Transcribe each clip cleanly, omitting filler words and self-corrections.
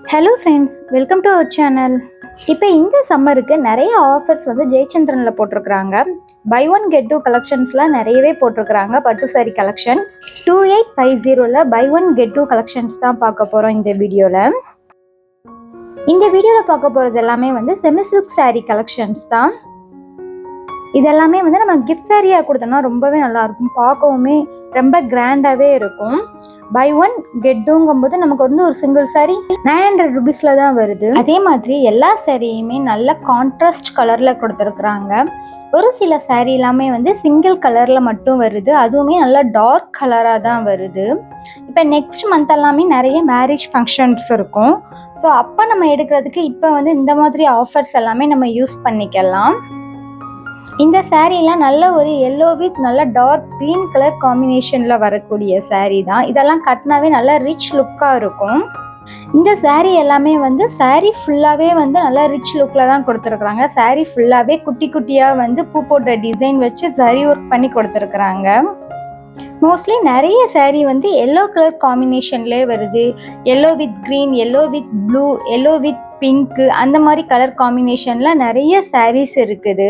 Hello friends, welcome to our channel. இப்போ இந்த சம்மருக்கு நிறைய ஆஃபர்ஸ் வந்து ஜெயச்சந்திரனில் போட்டிருக்கிறாங்க. பை ஒன் கெட் டூ கலெக்ஷன்ஸ்லாம் நிறையவே போட்டிருக்கிறாங்க. பட்டு sari collections 2850 buy one get two collections தான் பார்க்க போகிறோம் இந்த வீடியோவில். இந்த வீடியோவில் பார்க்க போகிறது எல்லாமே வந்து செமி சில்க் சாரி கலெக்ஷன்ஸ் தான். இதெல்லாமே வந்து நம்ம கிஃப்ட் சாரியாக கொடுத்தோம்னா ரொம்பவே நல்லாயிருக்கும், பார்க்கவுமே ரொம்ப கிராண்டாகவே இருக்கும். பை ஒன் கெட் டூங்கும் போது நமக்கு வந்து ஒரு சிங்கிள் சாரி 900 ருபீஸ்ல தான் வருது. அதே மாதிரி எல்லா சாரியுமே நல்ல கான்ட்ராஸ்ட் கலரில் கொடுத்துருக்குறாங்க. ஒரு சில சாரி எல்லாமே வந்து சிங்கிள் கலரில் மட்டும் வருது, அதுவுமே நல்லா டார்க் கலராக தான் வருது. இப்போ நெக்ஸ்ட் மந்த் எல்லாமே நிறைய மேரேஜ் ஃபங்க்ஷன்ஸ் இருக்கும். ஸோ அப்போ நம்ம எடுக்கிறதுக்கு இப்போ வந்து இந்த மாதிரி ஆஃபர்ஸ் எல்லாமே நம்ம யூஸ் பண்ணிக்கலாம். இந்த சாரீலாம் நல்ல ஒரு எல்லோ வித் நல்ல டார்க் க்ரீன் கலர் காம்பினேஷனில் வரக்கூடிய சாரீ தான். இதெல்லாம் கட்டினாவே நல்லா ரிச் லுக்காக இருக்கும். இந்த சாரீ எல்லாமே வந்து சாரீ ஃபுல்லாகவே வந்து நல்லா ரிச் லுக்கில் தான் கொடுத்துருக்குறாங்க. சாரீ ஃபுல்லாகவே குட்டி குட்டியாக வந்து பூ போட்ட டிசைன் வச்சு சரி ஒர்க் பண்ணி கொடுத்துருக்குறாங்க. மோஸ்ட்லி நிறைய சாரீ வந்து எல்லோ கலர் காம்பினேஷன்லேயே வருது. Yellow with green, yellow with blue, yellow with pink, அந்த மாதிரி கலர் காம்பினேஷனில் நிறைய சாரீஸ் இருக்குது.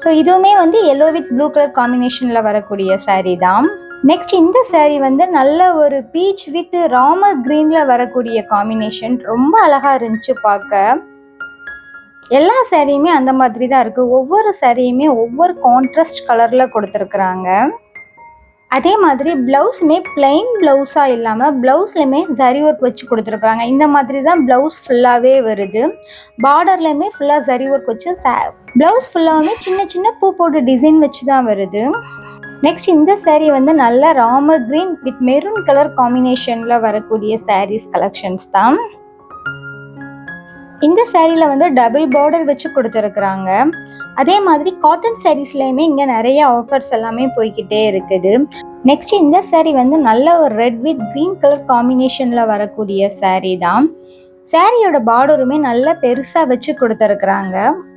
ஸோ இதுவுமே வந்து எல்லோ வித் ப்ளூ கலர் காம்பினேஷனில் வரக்கூடிய சாரீ தான். நெக்ஸ்ட் இந்த சாரீ வந்து நல்ல ஒரு பீச் வித் ராமர் க்ரீனில் வரக்கூடிய காம்பினேஷன் ரொம்ப அழகாக இருந்துச்சு பார்க்க. எல்லா சாரியுமே அந்த மாதிரி தான் இருக்குது. ஒவ்வொரு சாரியுமே ஒவ்வொரு கான்ட்ராஸ்ட் கலரில் கொடுத்துருக்குறாங்க. அதே மாதிரி ப்ளவுஸுமே பிளெயின் ப்ளவுஸாக இல்லாமல் ப்ளவுஸ்லையுமே ஜரி ஒர்க் வச்சு கொடுத்துருக்குறாங்க. இந்த மாதிரி தான் ப்ளவுஸ் ஃபுல்லாகவே வருது. பார்டர்லையுமே ஃபுல்லாக ஜரி ஒர்க் வச்சு ப்ளவுஸ் ஃபுல்லாகவுமே சின்ன சின்ன பூ போட்டு டிசைன் வச்சு தான் வருது. நெக்ஸ்ட் இந்த சாரீ வந்து நல்ல Ramar green with maroon colour காம்பினேஷனில் வரக்கூடிய சாரீஸ் கலெக்ஷன்ஸ் தான். இந்த சாரியில் வந்து டபுள் பார்டர் வச்சு கொடுத்துருக்குறாங்க. அதே மாதிரி காட்டன் சாரீஸ்லையுமே இங்கே நிறைய ஆஃபர்ஸ் எல்லாமே போய்கிட்டே இருக்குது. நெக்ஸ்ட் இந்த சாரீ வந்து நல்ல ஒரு ரெட் வித் க்ரீன் கலர் காம்பினேஷனில் வரக்கூடிய சாரீ தான். சாரியோட பார்டருமே நல்லா பெருசாக வச்சு கொடுத்துருக்குறாங்க.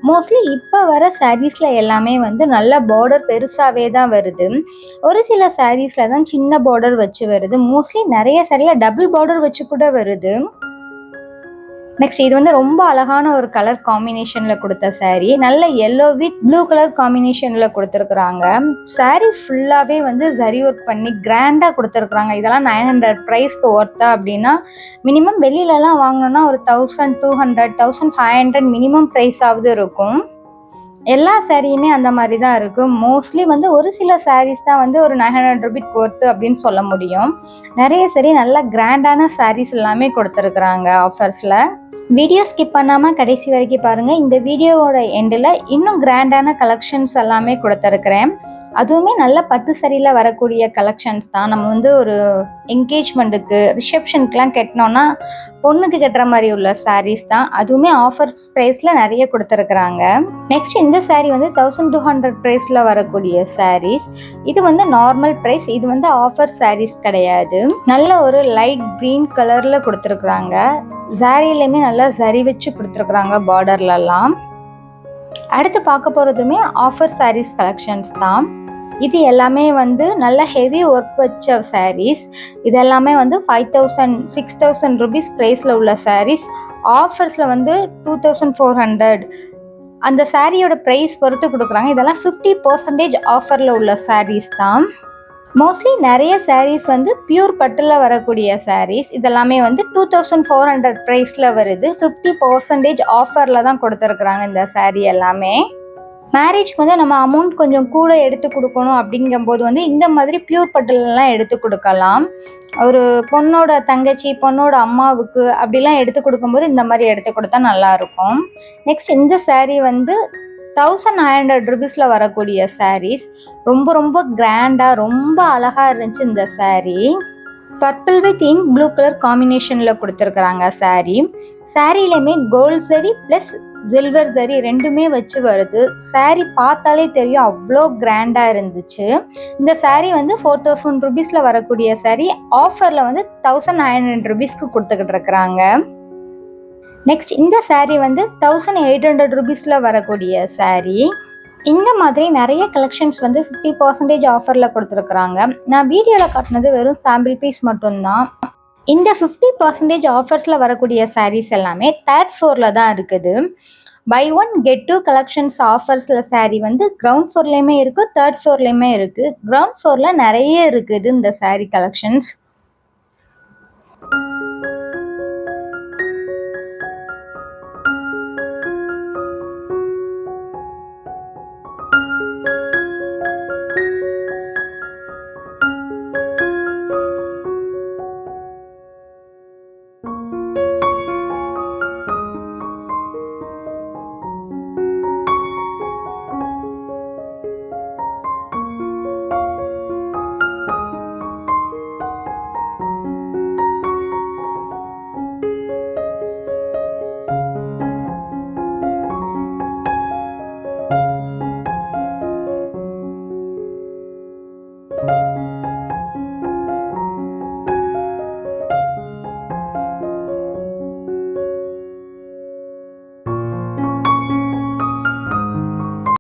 மோஸ்ட்லி இப்போ வர சாரீஸில் எல்லாமே வந்து நல்ல பார்டர் பெருசாகவே தான் வருது. ஒரு சில சாரீஸில் தான் சின்ன பார்டர் வச்சு வருது. மோஸ்ட்லி நிறைய சாரியில் டபுள் பார்டர் வச்சு கூட வருது. நெக்ஸ்ட் இது வந்து ரொம்ப அழகான ஒரு கலர் காம்பினேஷனில் கொடுத்த சாரீ. நல்ல எல்லோ வித் ப்ளூ கலர் காம்பினேஷனில் கொடுத்துருக்குறாங்க. சாரீ ஃபுல்லாகவே வந்து ஜரி ஒர்க் பண்ணி கிராண்டாக கொடுத்துருக்குறாங்க. இதெல்லாம் 900 ப்ரைஸ்க்கு ஒர்த்தா அப்படின்னா மினிமம் வெளியிலலாம் வாங்கினோன்னா ஒரு 1200 1500 மினிமம் ப்ரைஸாவது இருக்கும். எல்லா சாரியுமே அந்த மாதிரி தான் இருக்கும். மோஸ்ட்லி வந்து ஒரு சில சாரீஸ் தான் வந்து ஒரு 900 ருபீஸ் ஒர்த்து அப்படின்னு சொல்ல முடியும். நிறைய சரி நல்ல கிராண்டான சாரீஸ் எல்லாமே கொடுத்துருக்குறாங்க ஆஃபர்ஸில். வீடியோ ஸ்கிப் பண்ணாமல் கடைசி வரைக்கும் பாருங்கள். இந்த வீடியோவோட எண்டில் இன்னும் கிராண்டான கலெக்ஷன்ஸ் எல்லாமே கொடுத்துருக்குறேன். அதுவுமே நல்ல பட்டு சரியில் வரக்கூடிய கலெக்ஷன்ஸ் தான். நம்ம வந்து ஒரு என்கேஜ்மெண்ட்டுக்கு ரிசப்ஷனுக்குலாம் கட்டினோன்னா பொண்ணுக்கு கட்டுற மாதிரி உள்ள சாரீஸ் தான். அதுவுமே ஆஃபர் ப்ரைஸில் நிறைய கொடுத்துருக்குறாங்க. நெக்ஸ்ட் இந்த சாரீ வந்து 1200 ப்ரைஸில் வரக்கூடிய சாரீஸ். இது வந்து நார்மல் ப்ரைஸ், இது வந்து ஆஃபர் சாரீஸ் கிடையாது. நல்ல ஒரு லைட் க்ரீன் கலரில் கொடுத்துருக்குறாங்க. சாரிலையுமே நல்லா சரி வச்சு கொடுத்துருக்குறாங்க பார்டர்லலாம். அடுத்து பார்க்க போகிறதுமே ஆஃபர் சாரீஸ் கலெக்ஷன்ஸ் தான். இது எல்லாமே வந்து நல்ல ஹெவி ஒர்க் வச்ச சாரீஸ். இது எல்லாமே வந்து 5000 6000 ருபீஸ் ப்ரைஸில் உள்ள சாரீஸ். ஆஃபர்ஸில் வந்து 2400 அந்த சாரியோட ப்ரைஸ் பொறுத்து கொடுக்குறாங்க. இதெல்லாம் 50% ஆஃபரில் உள்ள சாரீஸ் தான். மோஸ்ட்லி நிறைய சாரீஸ் வந்து பியூர் பட்டில் வரக்கூடிய சாரீஸ். இதெல்லாமே வந்து 2400 ப்ரைஸில் வருது. 50% ஆஃபரில் தான் கொடுத்துருக்குறாங்க இந்த சாரீ எல்லாமே. மேரேஜ்க்கு வந்து நம்ம அமௌண்ட் கொஞ்சம் கூட எடுத்து கொடுக்கணும் அப்படிங்கும்போது வந்து இந்த மாதிரி பியூர் பட்டிலெலாம் எடுத்து கொடுக்கலாம். ஒரு பொண்ணோட தங்கச்சி, பொண்ணோட அம்மாவுக்கு அப்படிலாம் எடுத்து கொடுக்கும்போது இந்த மாதிரி எடுத்து கொடுத்தா நல்லாயிருக்கும். நெக்ஸ்ட் இந்த சாரீ வந்து 1900 ருபீஸில் வரக்கூடிய சாரீஸ். ரொம்ப ரொம்ப கிராண்டாக ரொம்ப அழகாக இருந்துச்சு இந்த sari. Purple with ink blue colour காம்பினேஷனில் கொடுத்துருக்குறாங்க சாரீ. சாரீலையுமே கோல்ட் சரி ப்ளஸ் சில்வர் சரி ரெண்டுமே வச்சு வருது. சாரீ பார்த்தாலே தெரியும் அவ்வளோ கிராண்டாக இருந்துச்சு. இந்த சாரீ வந்து 4000 ருபீஸில் வரக்கூடிய சாரீ. ஆஃபரில் வந்து 1900 ருபீஸ்க்கு கொடுத்துக்கிட்டு இருக்கிறாங்க. நெக்ஸ்ட் இந்த சாரீ வந்து 1800 ருபீஸில் வரக்கூடிய சாரீ. இந்த மாதிரி நிறைய கலெக்ஷன்ஸ் வந்து 50% ஆஃபரில் கொடுத்துருக்குறாங்க. நான் வீடியோவில் காட்டினது வெறும் சாம்பிள் பீஸ் மட்டும்தான். இந்த 50% ஆஃபர்ஸில் வரக்கூடிய சாரீஸ் எல்லாமே தேர்ட் ஃப்ளோரில் தான் இருக்குது. Buy one get two collections ஆஃபர்ஸில் saree வந்து கிரவுண்ட் ஃப்ளோர்லேயுமே இருக்குது, தேர்ட் ஃப்ளோர்லேயுமே இருக்குது. கிரவுண்ட் ஃப்ளோரில் நிறைய இருக்குது இந்த saree கலெக்ஷன்ஸ்.